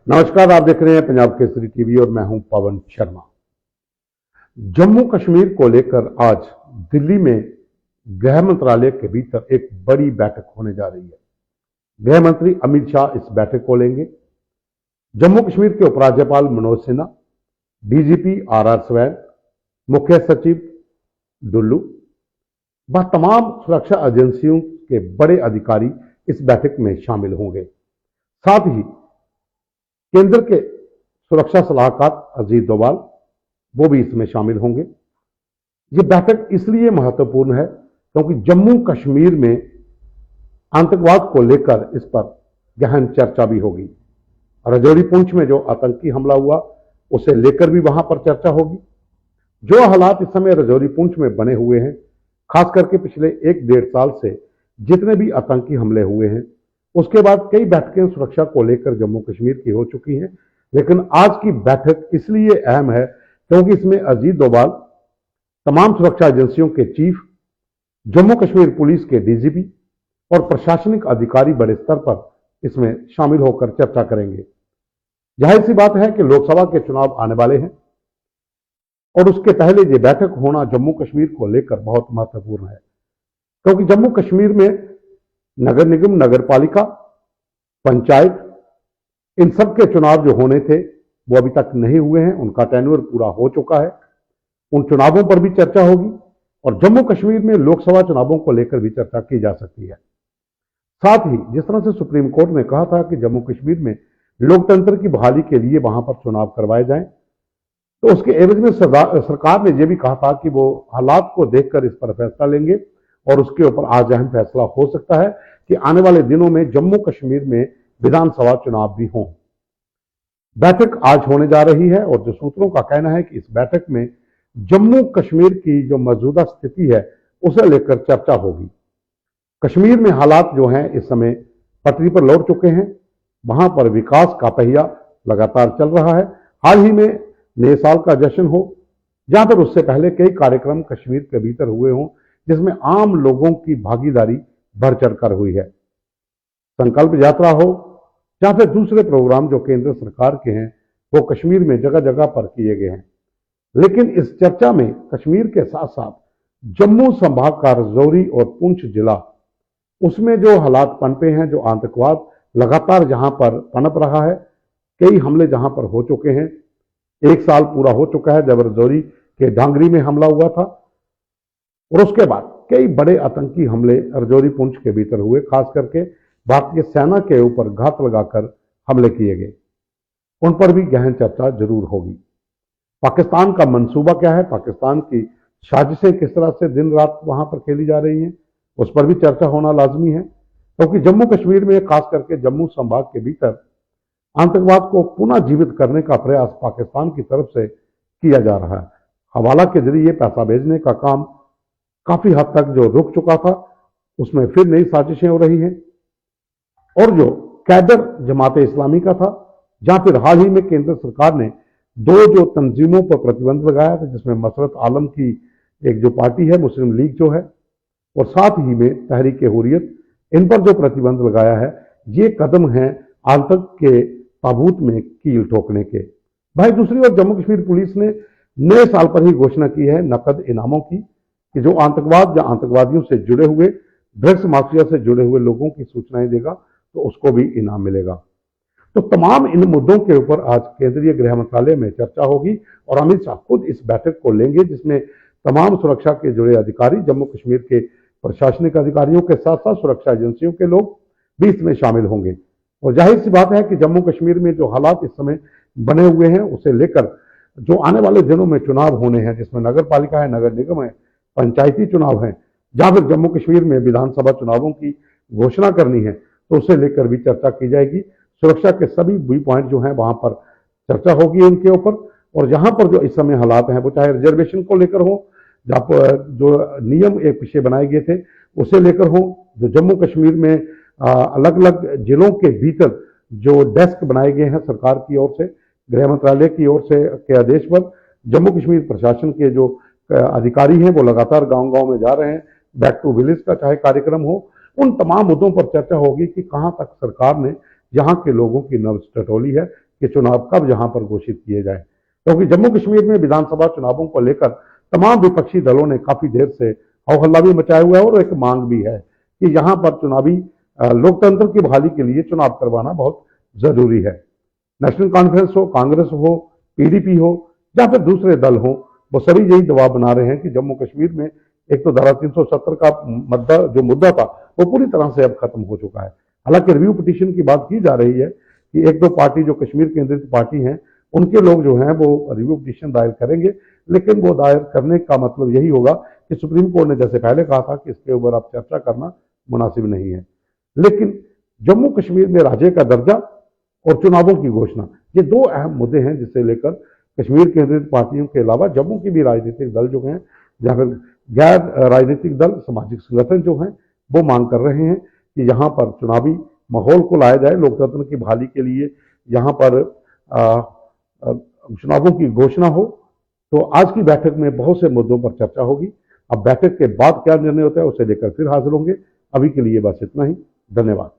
नमस्कार, आप देख रहे हैं पंजाब केसरी टीवी और मैं हूं पवन शर्मा। जम्मू कश्मीर को लेकर आज दिल्ली में गृह मंत्रालय के भीतर एक बड़ी बैठक होने जा रही है। गृह मंत्री अमित शाह इस बैठक को लेंगे। जम्मू कश्मीर के उपराज्यपाल Manoj Sinha, DGP are swan, मुख्य सचिव डुल्लू व तमाम सुरक्षा एजेंसियों के बड़े अधिकारी इस बैठक में शामिल होंगे। साथ ही केंद्र के सुरक्षा सलाहकार अजीत डोभाल वो भी इसमें शामिल होंगे। ये बैठक इसलिए महत्वपूर्ण है क्योंकि जम्मू कश्मीर में आतंकवाद को लेकर इस पर गहन चर्चा भी होगी। राजौरी पुंछ में जो आतंकी हमला हुआ उसे लेकर भी वहां पर चर्चा होगी। जो हालात इस समय राजौरी पुंछ में बने हुए हैं, खास करके पिछले 1-1.5 साल से जितने भी आतंकी हमले हुए हैं, उसके बाद कई बैठकें सुरक्षा को लेकर जम्मू कश्मीर की हो चुकी हैं। लेकिन आज की बैठक इसलिए अहम है क्योंकि इसमें अजीत डोभाल, तमाम सुरक्षा एजेंसियों के चीफ, जम्मू कश्मीर पुलिस के डीजीपी और प्रशासनिक अधिकारी बड़े स्तर पर इसमें शामिल होकर चर्चा करेंगे। जाहिर सी बात है कि लोकसभा के चुनाव आने वाले हैं और उसके पहले ये बैठक होना जम्मू कश्मीर को लेकर बहुत महत्वपूर्ण है, क्योंकि जम्मू कश्मीर में नगर निगम, नगर पालिका, पंचायत, इन सब के चुनाव जो होने थे वो अभी तक नहीं हुए हैं। उनका टेन्योर पूरा हो चुका है। उन चुनावों पर भी चर्चा होगी और जम्मू कश्मीर में लोकसभा चुनावों को लेकर भी चर्चा की जा सकती है। साथ ही जिस तरह से सुप्रीम कोर्ट ने कहा था कि जम्मू कश्मीर में लोकतंत्र की बहाली के लिए वहां पर चुनाव करवाए जाएं, तो उसके एवज में सरकार ने यह भी कहा था कि वो हालात को देखकर इस पर फैसला लेंगे और उसके ऊपर आज अहम फैसला हो सकता है कि आने वाले दिनों में जम्मू कश्मीर में विधानसभा चुनाव भी हों। बैठक आज होने जा रही है और जो सूत्रों का कहना है कि इस बैठक में जम्मू कश्मीर की जो मौजूदा स्थिति है उसे लेकर चर्चा होगी। कश्मीर में हालात जो हैं इस समय पटरी पर लौट चुके हैं। वहां पर विकास का पहिया लगातार चल रहा है। हाल ही में नए साल का जश्न हो, जहां पर उससे पहले कई कार्यक्रम कश्मीर के भीतर हुए हों जिसमें आम लोगों की भागीदारी बढ़ चढ़कर हुई है। संकल्प यात्रा हो या फिर दूसरे प्रोग्राम जो केंद्र सरकार के हैं वो कश्मीर में जगह जगह पर किए गए हैं। लेकिन इस चर्चा में कश्मीर के साथ साथ जम्मू संभाग का राजौरी और पुंछ जिला, उसमें जो हालात पनपे हैं, जो आतंकवाद लगातार जहां पर पनप रहा है, कई हमले जहां पर हो चुके हैं। 1 साल पूरा हो चुका है जब राजौरी के ढांगरी में हमला हुआ था और उसके बाद कई बड़े आतंकी हमले राजौरी पुंछ के भीतर हुए। खास करके भारतीय सेना के ऊपर घात लगाकर हमले किए गए। उन पर भी गहन चर्चा जरूर होगी। पाकिस्तान का मंसूबा क्या है, पाकिस्तान की साजिशें किस तरह से दिन रात वहां पर खेली जा रही हैं, उस पर भी चर्चा होना लाजमी है, क्योंकि जम्मू कश्मीर में खास करके जम्मू संभाग के भीतर आतंकवाद को पुनः जीवित करने का प्रयास पाकिस्तान की तरफ से किया जा रहा है। हवाला के जरिए पैसा भेजने का काम काफी हद तक जो रुक चुका था, उसमें फिर नई साजिशें हो रही हैं। और जो कैडर जमाते इस्लामी का था, जहां फिर हाल ही में केंद्र सरकार ने 2 जो तंजीमों पर प्रतिबंध लगाया था, जिसमें मसरत आलम की एक जो पार्टी है, मुस्लिम लीग जो है, और साथ ही में तहरीक हुर्रियत, इन पर जो प्रतिबंध लगाया है, ये कदम है आतंक के ताबूत में कील ठोकने के। भाई दूसरी ओर जम्मू कश्मीर पुलिस ने नए साल पर ही घोषणा की है नकद इनामों की, कि जो आतंकवाद या आतंकवादियों से जुड़े हुए, ड्रग्स माफिया से जुड़े हुए लोगों की सूचनाएं देगा तो उसको भी इनाम मिलेगा। तो तमाम इन मुद्दों के ऊपर आज केंद्रीय गृह मंत्रालय में चर्चा होगी और अमित शाह खुद इस बैठक को लेंगे, जिसमें तमाम सुरक्षा के जुड़े अधिकारी, जम्मू कश्मीर के प्रशासनिक अधिकारियों के साथ साथ सुरक्षा एजेंसियों के लोग भी इसमें शामिल होंगे। और जाहिर सी बात है कि जम्मू कश्मीर में जो हालात इस समय बने हुए हैं उसे लेकर जो आने वाले दिनों में चुनाव होने हैं, जिसमें नगर पालिका है, नगर निगम है, पंचायती चुनाव है, जहां फिर जम्मू कश्मीर में विधानसभा चुनावों की घोषणा करनी है, तो उसे लेकर भी चर्चा की जाएगी। सुरक्षा के सभी व्यू पॉइंट जो हैं वहां पर चर्चा होगी उनके ऊपर। और जहां पर जो इस समय हालात हैं, वो चाहे रिजर्वेशन को लेकर हो, जहां पर जो नियम एक पीछे बनाए गए थे उसे लेकर हो, जो जम्मू कश्मीर में अलग अलग जिलों के भीतर जो डेस्क बनाए गए हैं सरकार की ओर से, गृह मंत्रालय की ओर से के आदेश पर, जम्मू कश्मीर प्रशासन के जो अधिकारी हैं वो लगातार गांव गांव में जा रहे हैं। बैक टू विलेज का चाहे कार्यक्रम हो, उन तमाम मुद्दों पर चर्चा होगी कि कहां तक सरकार ने यहाँ के लोगों की नब्ज टटोली है, कि चुनाव कब यहां पर घोषित किए जाए, क्योंकि जम्मू कश्मीर में विधानसभा चुनावों को लेकर तमाम विपक्षी दलों ने काफी देर से हौहल्ला भी मचाया हुआ है और एक मांग भी है कि यहां पर चुनावी लोकतंत्र की बहाली के लिए चुनाव करवाना बहुत जरूरी है। नेशनल कॉन्फ्रेंस हो, कांग्रेस हो, पीडीपी हो या फिर दूसरे दल हो, वो सभी यही दबाव बना रहे हैं कि जम्मू कश्मीर में एक तो धारा 370 का जो मुद्दा था वो पूरी तरह से अब खत्म हो चुका है। हालांकि रिव्यू पिटीशन की बात की जा रही है कि एक दो पार्टी जो कश्मीर केंद्रित पार्टी हैं उनके लोग जो हैं वो रिव्यू पिटीशन दायर करेंगे, लेकिन वो दायर करने का मतलब यही होगा कि सुप्रीम कोर्ट ने जैसे पहले कहा था कि इसके ऊपर अब चर्चा करना मुनासिब नहीं है। लेकिन जम्मू कश्मीर में राज्य का दर्जा और चुनावों की घोषणा, ये दो अहम मुद्दे हैं जिसे लेकर कश्मीर केंद्रित पार्टियों के अलावा जम्मू की भी राजनीतिक दल जो हैं या फिर गैर राजनीतिक दल, सामाजिक संगठन जो हैं वो मांग कर रहे हैं कि यहाँ पर चुनावी माहौल को लाया जाए, लोकतंत्र की बहाली के लिए यहाँ पर चुनावों की घोषणा हो। तो आज की बैठक में बहुत से मुद्दों पर चर्चा होगी। अब बैठक के बाद क्या निर्णय होता है उसे लेकर फिर हाजिर होंगे। अभी के लिए बस इतना ही। धन्यवाद।